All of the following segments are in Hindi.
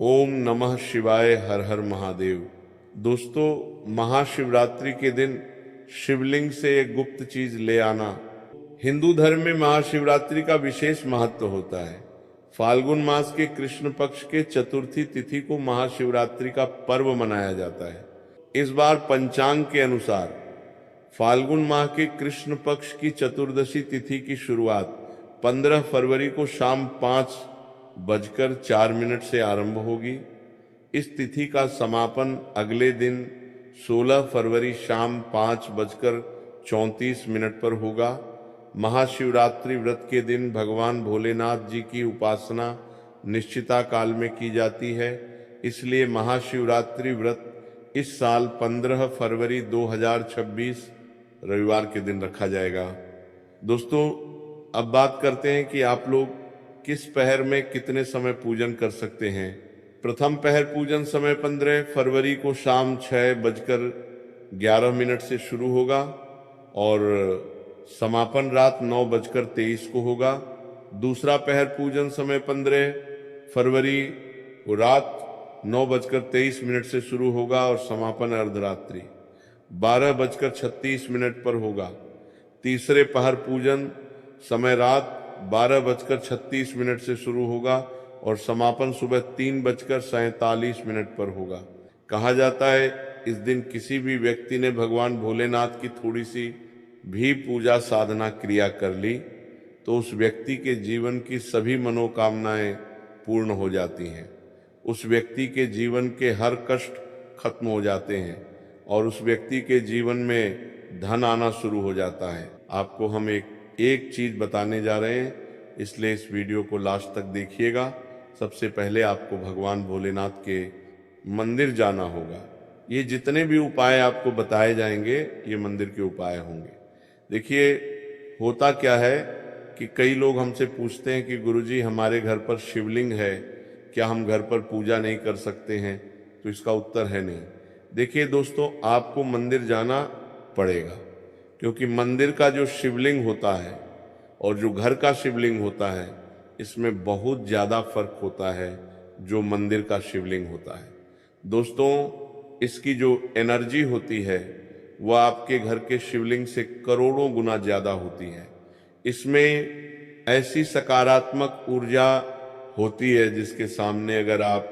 ओम नमः शिवाय। हर हर महादेव। दोस्तों, महाशिवरात्रि के दिन शिवलिंग से एक गुप्त चीज ले आना। हिंदू धर्म में महाशिवरात्रि का विशेष महत्व होता है। फाल्गुन मास के कृष्ण पक्ष के चतुर्थी तिथि को महाशिवरात्रि का पर्व मनाया जाता है। इस बार पंचांग के अनुसार फाल्गुन माह के कृष्ण पक्ष की चतुर्दशी तिथि की शुरुआत 15 फरवरी को शाम 5:04 से आरंभ होगी। इस तिथि का समापन अगले दिन 16 फरवरी शाम 5:34 पर होगा। महाशिवरात्रि व्रत के दिन भगवान भोलेनाथ जी की उपासना निश्चिता काल में की जाती है, इसलिए महाशिवरात्रि व्रत इस साल 15 फरवरी 2026 रविवार के दिन रखा जाएगा। दोस्तों, अब बात करते हैं कि आप लोग किस पहर में कितने समय पूजन कर सकते हैं। प्रथम पहर पूजन समय 15 फरवरी को शाम 6:11 से शुरू होगा और समापन रात 9:23 को होगा। दूसरा पहर पूजन समय 15 फरवरी को रात 9:23 से शुरू होगा और समापन अर्धरात्रि 12:36 पर होगा। तीसरे पहर पूजन समय रात 12:36 से शुरू होगा और समापन सुबह 3:47 पर होगा। कहा जाता है इस दिन किसी भी व्यक्ति ने भगवान भोलेनाथ की थोड़ी सी भी पूजा साधना क्रिया कर ली तो उस व्यक्ति के जीवन की सभी मनोकामनाएं पूर्ण हो जाती हैं। उस व्यक्ति के जीवन के हर कष्ट खत्म हो जाते हैं और उस व्यक्ति के जीवन में धन आना शुरू हो जाता है। आपको हम एक चीज बताने जा रहे हैं, इसलिए इस वीडियो को लास्ट तक देखिएगा। सबसे पहले आपको भगवान भोलेनाथ के मंदिर जाना होगा। ये जितने भी उपाय आपको बताए जाएंगे ये मंदिर के उपाय होंगे। देखिए, होता क्या है कि कई लोग हमसे पूछते हैं कि गुरुजी हमारे घर पर शिवलिंग है, क्या हम घर पर पूजा नहीं कर सकते हैं? तो इसका उत्तर है नहीं। देखिए दोस्तों, आपको मंदिर जाना पड़ेगा, क्योंकि मंदिर का जो शिवलिंग होता है और जो घर का शिवलिंग होता है इसमें बहुत ज़्यादा फर्क होता है जो मंदिर का शिवलिंग होता है। दोस्तों, इसकी जो एनर्जी होती है वह आपके घर के शिवलिंग से करोड़ों गुना ज़्यादा होती है। इसमें ऐसी सकारात्मक ऊर्जा होती है जिसके सामने अगर आप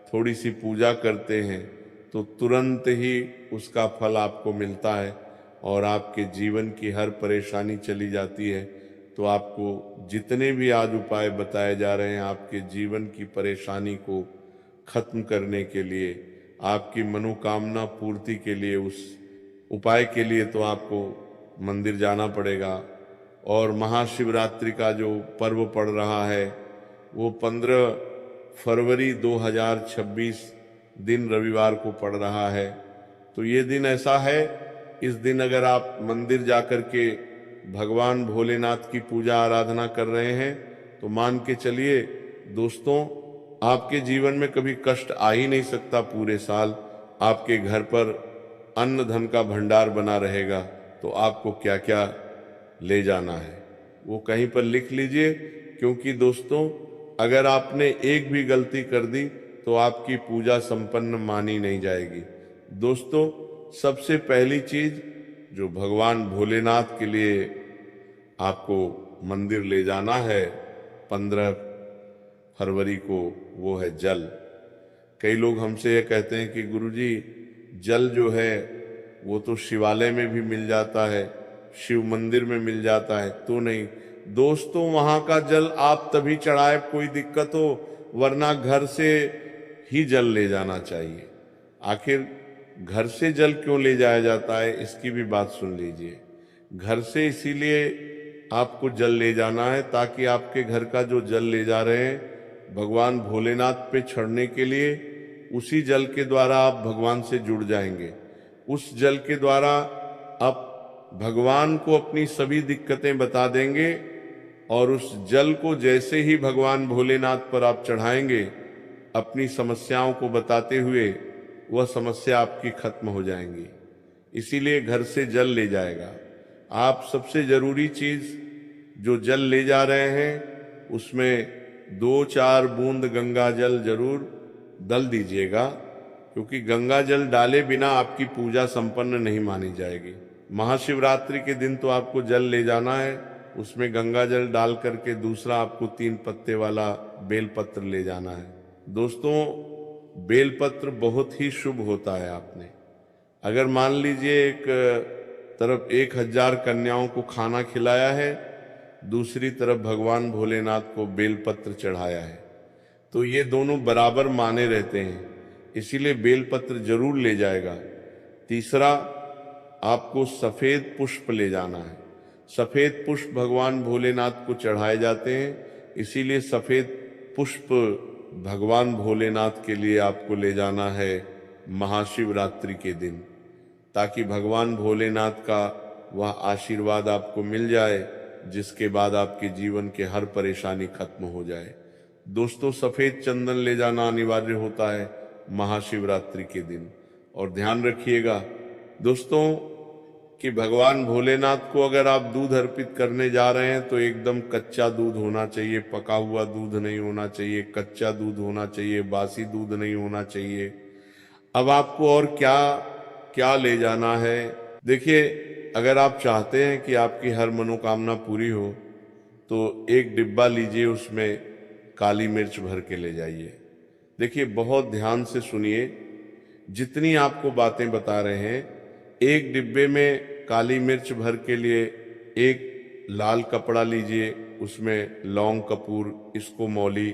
थोड़ी सी पूजा करते हैं तो तुरंत ही उसका फल आपको मिलता है और आपके जीवन की हर परेशानी चली जाती है। तो आपको जितने भी आज उपाय बताए जा रहे हैं आपके जीवन की परेशानी को खत्म करने के लिए, आपकी मनोकामना पूर्ति के लिए, उस उपाय के लिए तो आपको मंदिर जाना पड़ेगा। और महाशिवरात्रि का जो पर्व पड़ रहा है वो 15 फरवरी 2026 दिन रविवार को पड़ रहा है। तो ये दिन ऐसा है, इस दिन अगर आप मंदिर जाकर के भगवान भोलेनाथ की पूजा आराधना कर रहे हैं तो मान के चलिए दोस्तों, आपके जीवन में कभी कष्ट आ ही नहीं सकता। पूरे साल आपके घर पर अन्न धन का भंडार बना रहेगा। तो आपको क्या क्या ले जाना है वो कहीं पर लिख लीजिए, क्योंकि दोस्तों अगर आपने एक भी गलती कर दी तो आपकी पूजा संपन्न मानी नहीं जाएगी। दोस्तों, सबसे पहली चीज जो भगवान भोलेनाथ के लिए आपको मंदिर ले जाना है 15 फरवरी को, वो है जल। कई लोग हमसे ये कहते हैं कि गुरुजी जल जो है वो तो शिवालय में भी मिल जाता है, शिव मंदिर में मिल जाता है। तो नहीं दोस्तों, वहां का जल आप तभी चढ़ाए कोई दिक्कत हो, वरना घर से ही जल ले जाना चाहिए। आखिर घर से जल क्यों ले जाया जाता है इसकी भी बात सुन लीजिए। घर से इसीलिए आपको जल ले जाना है ताकि आपके घर का जो जल ले जा रहे हैं भगवान भोलेनाथ पे चढ़ने के लिए, उसी जल के द्वारा आप भगवान से जुड़ जाएंगे। उस जल के द्वारा आप भगवान को अपनी सभी दिक्कतें बता देंगे और उस जल को जैसे ही भगवान भोलेनाथ पर आप चढ़ाएंगे अपनी समस्याओं को बताते हुए, वह समस्या आपकी खत्म हो जाएंगी। इसीलिए घर से जल ले जाएगा। आप सबसे जरूरी चीज जो जल ले जा रहे हैं उसमें 2-4 बूंद गंगा जल जरूर दल दीजिएगा, क्योंकि गंगा जल डाले बिना आपकी पूजा संपन्न नहीं मानी जाएगी। महाशिवरात्रि के दिन तो आपको जल ले जाना है, उसमें गंगा जल डाल करके दूसरा आपको 3 पत्ते वाला बेलपत्र ले जाना है। दोस्तों, बेलपत्र बहुत ही शुभ होता है। आपने अगर मान लीजिए एक तरफ 1000 कन्याओं को खाना खिलाया है, दूसरी तरफ भगवान भोलेनाथ को बेलपत्र चढ़ाया है, तो ये दोनों बराबर माने रहते हैं, इसीलिए बेलपत्र जरूर ले जाएगा। तीसरा, आपको सफेद पुष्प ले जाना है। सफेद पुष्प भगवान भोलेनाथ को चढ़ाए जाते हैं, इसीलिए सफेद पुष्प भगवान भोलेनाथ के लिए आपको ले जाना है महाशिवरात्रि के दिन, ताकि भगवान भोलेनाथ का वह आशीर्वाद आपको मिल जाए, जिसके बाद आपके जीवन के हर परेशानी खत्म हो जाए। दोस्तों, सफेद चंदन ले जाना अनिवार्य होता है महाशिवरात्रि के दिन। और ध्यान रखिएगा दोस्तों कि भगवान भोलेनाथ को अगर आप दूध अर्पित करने जा रहे हैं तो एकदम कच्चा दूध होना चाहिए, पका हुआ दूध नहीं होना चाहिए, कच्चा दूध होना चाहिए, बासी दूध नहीं होना चाहिए। अब आपको और क्या क्या ले जाना है? देखिए, अगर आप चाहते हैं कि आपकी हर मनोकामना पूरी हो तो एक डिब्बा लीजिए, उसमें काली मिर्च भर के ले जाइए। देखिए, बहुत ध्यान से सुनिए, जितनी आपको बातें बता रहे हैं, एक डिब्बे में काली मिर्च भर के लिए एक लाल कपड़ा लीजिए, उसमें लौंग कपूर, इसको मौली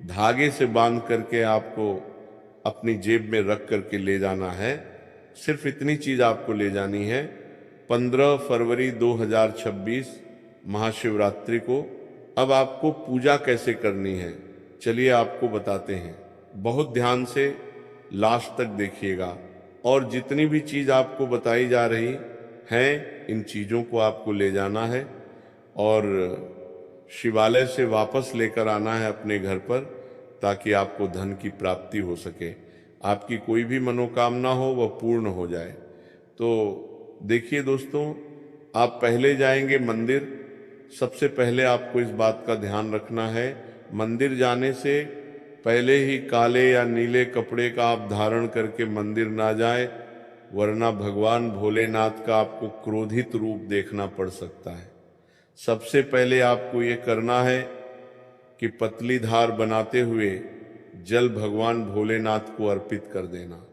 धागे से बांध करके आपको अपनी जेब में रख करके ले जाना है। सिर्फ इतनी चीज आपको ले जानी है। 15 फरवरी 2026 महाशिवरात्रि को। अब आपको पूजा कैसे करनी है, चलिए आपको बताते हैं। बहुत ध्यान से लास्ट तक देखिएगा, और जितनी भी चीज आपको बताई जा रही हैं, इन चीजों को आपको ले जाना है और शिवालय से वापस लेकर आना है अपने घर पर, ताकि आपको धन की प्राप्ति हो सके, आपकी कोई भी मनोकामना हो वह पूर्ण हो जाए। तो देखिए दोस्तों, आप पहले जाएंगे मंदिर। सबसे पहले आपको इस बात का ध्यान रखना है, मंदिर जाने से पहले ही काले या नीले कपड़े का आप धारण करके मंदिर ना जाए, वरना भगवान भोलेनाथ का आपको क्रोधित रूप देखना पड़ सकता है। सबसे पहले आपको ये करना है कि पतली धार बनाते हुए जल भगवान भोलेनाथ को अर्पित कर देना।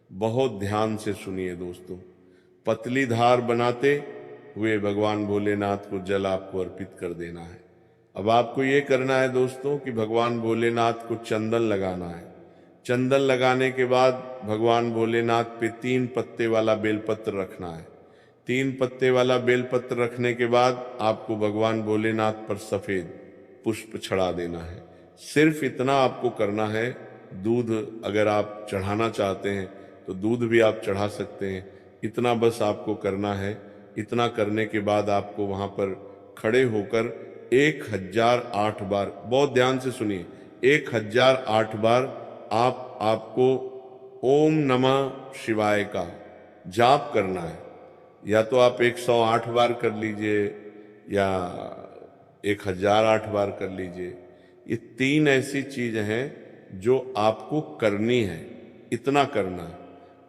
बहुत ध्यान से सुनिए दोस्तों, पतली धार बनाते हुए भगवान भोलेनाथ को जल आपको अर्पित कर देना है। अब आपको ये करना है दोस्तों कि भगवान भोलेनाथ को चंदन लगाना है। चंदन लगाने के बाद भगवान भोलेनाथ पे 3 पत्ते वाला बेलपत्र रखना है। 3 पत्ते वाला बेलपत्र रखने के बाद आपको भगवान भोलेनाथ पर सफेद पुष्प चढ़ा देना है। सिर्फ इतना आपको करना है। दूध अगर आप चढ़ाना चाहते हैं तो दूध भी आप चढ़ा सकते हैं, इतना बस आपको करना है। इतना करने के बाद आपको वहां पर खड़े होकर 1008 बार, बहुत ध्यान से सुनिए, 1008 बार आपको ओम नमः शिवाय का जाप करना है। या तो आप 108 बार कर लीजिए या 1008 बार कर लीजिए। ये 3 ऐसी चीज हैं जो आपको करनी है, इतना करना है।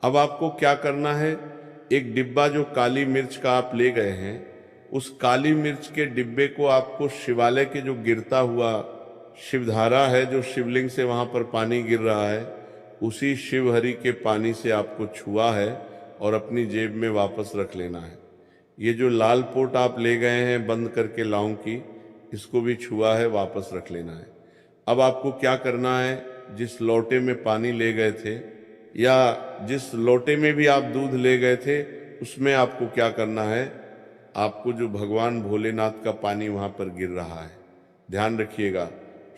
अब आपको क्या करना है, एक डिब्बा जो काली मिर्च का आप ले गए हैं, उस काली मिर्च के डिब्बे को आपको शिवालय के जो गिरता हुआ शिवधारा है, जो शिवलिंग से वहां पर पानी गिर रहा है, उसी शिवहरि के पानी से आपको छुआ है और अपनी जेब में वापस रख लेना है। ये जो लाल पोट आप ले गए हैं बंद करके लौंग की, इसको भी छुआ है, वापस रख लेना है। अब आपको क्या करना है, जिस लोटे में पानी ले गए थे या जिस लोटे में भी आप दूध ले गए थे, उसमें आपको क्या करना है, आपको जो भगवान भोलेनाथ का पानी वहां पर गिर रहा है, ध्यान रखिएगा,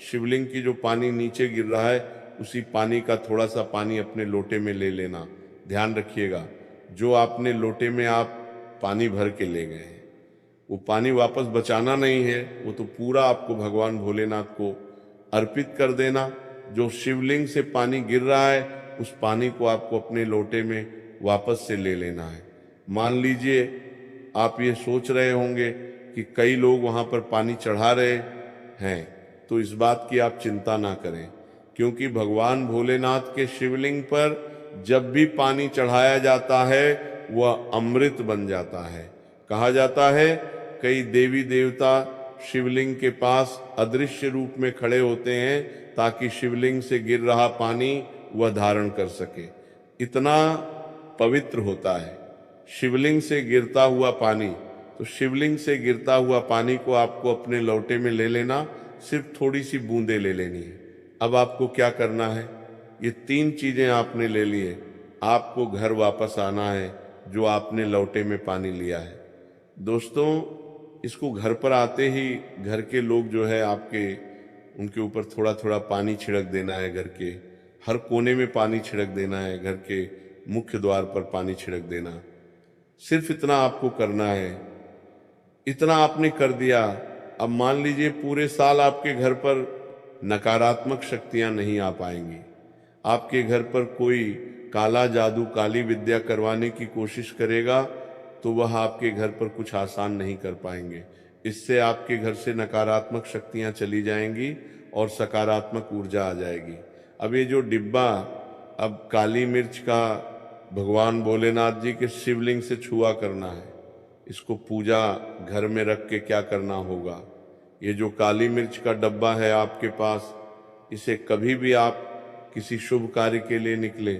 शिवलिंग की जो पानी नीचे गिर रहा है, उसी पानी का थोड़ा सा पानी अपने लोटे में ले लेना। ध्यान रखिएगा, जो आपने लोटे में आप पानी भर के ले गए हैं, वो पानी वापस बचाना नहीं है, वो तो पूरा आपको भगवान भोलेनाथ को अर्पित कर देना। जो शिवलिंग से पानी गिर रहा है, उस पानी को आपको अपने लोटे में वापस से ले लेना है। मान लीजिए आप ये सोच रहे होंगे कि कई लोग वहां पर पानी चढ़ा रहे हैं, तो इस बात की आप चिंता ना करें। क्योंकि भगवान भोलेनाथ के शिवलिंग पर जब भी पानी चढ़ाया जाता है वह अमृत बन जाता है। कहा जाता है कई देवी देवता शिवलिंग के पास अदृश्य रूप में खड़े होते हैं ताकि शिवलिंग से गिर रहा पानी वह धारण कर सके। इतना पवित्र होता है शिवलिंग से गिरता हुआ पानी। तो शिवलिंग से गिरता हुआ पानी को आपको अपने लोटे में ले लेना, सिर्फ थोड़ी सी बूंदे ले लेनी है। अब आपको क्या करना है, ये 3 चीजें आपने ले लिए, आपको घर वापस आना है जो आपने लोटे में पानी लिया है। दोस्तों, इसको घर पर आते ही घर के लोग जो है आपके, उनके ऊपर थोड़ा थोड़ा पानी छिड़क देना है। घर के हर कोने में पानी छिड़क देना है, घर के मुख्य द्वार पर पानी छिड़क देना। सिर्फ इतना आपको करना है। इतना आपने कर दिया। अब मान लीजिए पूरे साल आपके घर पर नकारात्मक शक्तियां नहीं आ पाएंगी। आपके घर पर कोई काला जादू, काली विद्या करवाने की कोशिश करेगा तो वह आपके घर पर कुछ आसान नहीं कर पाएंगे। इससे आपके घर से नकारात्मक शक्तियां चली जाएंगी और सकारात्मक ऊर्जा आ जाएगी। अब ये जो डिब्बा, अब काली मिर्च का भगवान भोलेनाथ जी के शिवलिंग से छुआ करना है। इसको पूजा घर में रख के क्या करना होगा, ये जो काली मिर्च का डब्बा है आपके पास, इसे कभी भी आप किसी शुभ कार्य के लिए निकले,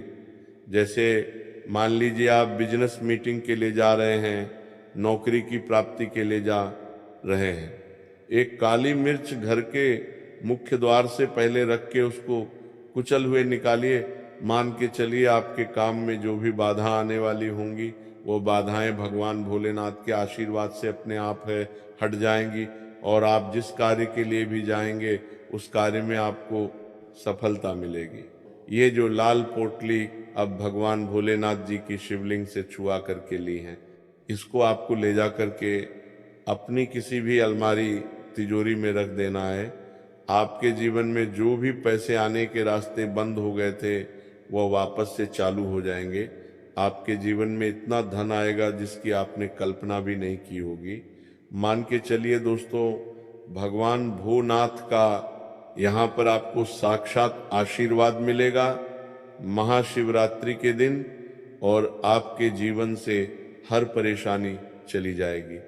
जैसे मान लीजिए आप बिजनेस मीटिंग के लिए जा रहे हैं, नौकरी की प्राप्ति के लिए जा रहे हैं, एक काली मिर्च घर के मुख्य द्वार से पहले रख के उसको कुचल हुए निकालिए। मान के चलिए आपके काम में जो भी बाधा आने वाली होंगी वो बाधाएं भगवान भोलेनाथ के आशीर्वाद से अपने आप है हट जाएंगी और आप जिस कार्य के लिए भी जाएंगे उस कार्य में आपको सफलता मिलेगी। ये जो लाल पोटली अब भगवान भोलेनाथ जी की शिवलिंग से छुआ करके ली है, इसको आपको ले जा करके अपनी किसी भी अलमारी, तिजोरी में रख देना है। आपके जीवन में जो भी पैसे आने के रास्ते बंद हो गए थे वह वापस से चालू हो जाएंगे। आपके जीवन में इतना धन आएगा जिसकी आपने कल्पना भी नहीं की होगी। मान के चलिए दोस्तों, भगवान भोलेनाथ का यहाँ पर आपको साक्षात आशीर्वाद मिलेगा महाशिवरात्रि के दिन, और आपके जीवन से हर परेशानी चली जाएगी।